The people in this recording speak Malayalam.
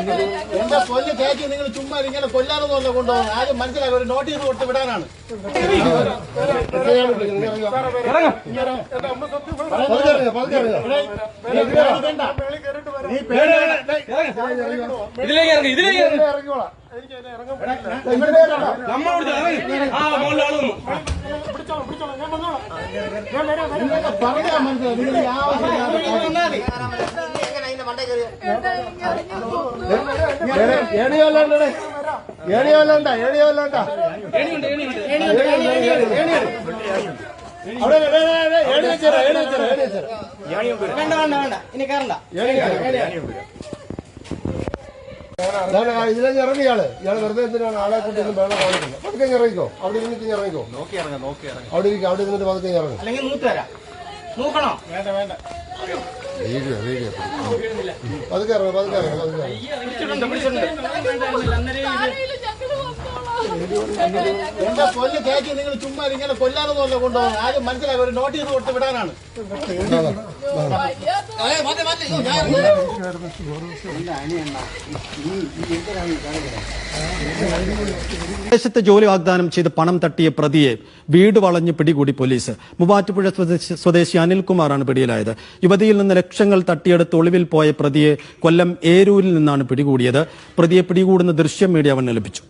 എന്റെ കൊല്ല് കേക്ക് നിങ്ങൾ ചുമ്മാ ഇങ്ങനെ കൊല്ലാനൊന്നുമല്ല കൊണ്ടുപോകുന്നത്. ആദ്യം മനസ്സിലാക്കി ഒരു നോട്ടീസ് കൊടുത്ത് വിടാനാണ്. പറഞ്ഞാ മനസ്സിലായി നിങ്ങൾ ഇതിലേക്ക് ഇറങ്ങിയാള് ഇയാള് വെറുതെ എന്തിനാണ് ആളെ കൂട്ടി വെള്ളം കാണിക്കുന്നത്? പതുക്കെ ഇറങ്ങിക്കോ, അവിടെ ഇരുന്നിട്ട് ഇറങ്ങിക്കോ, അവിടെ ഇരിക്കും, അവിടെ ഇരുന്നിട്ട് പതുക്കെ ഇറങ്ങും. പതുക്കെ ഇറങ്ങും, പതുക്കെ ഇറങ്ങും, പതുക്കെ എന്റെ കൊല്ല് കേക്ക് നിങ്ങൾ ചുമ്മാ ഇങ്ങനെ കൊല്ലാനൊന്നുമല്ല കൊണ്ടുപോകുന്നത്. ആദ്യം മനസ്സിലാക്കി ഒരു നോട്ടീസ് കൊടുത്ത് വിടാനാണ്. വിദേശത്ത് ജോലി വാഗ്ദാനം ചെയ്ത് പണം തട്ടിയ പ്രതിയെ വീട് വളഞ്ഞ് പിടികൂടി പോലീസ്. മൂവാറ്റുപുഴ സ്വദേശി അനിൽകുമാറാണ് പിടിയിലായത്. യുവതിയിൽ നിന്ന് ലക്ഷങ്ങൾ തട്ടിയെടുത്ത് ഒളിവിൽ പോയ പ്രതിയെ കൊല്ലം ഏരൂരിൽ നിന്നാണ് പിടികൂടിയത്. പ്രതിയെ പിടികൂടുന്ന ദൃശ്യം മീഡിയ വണ്ണിന് ലഭിച്ചു.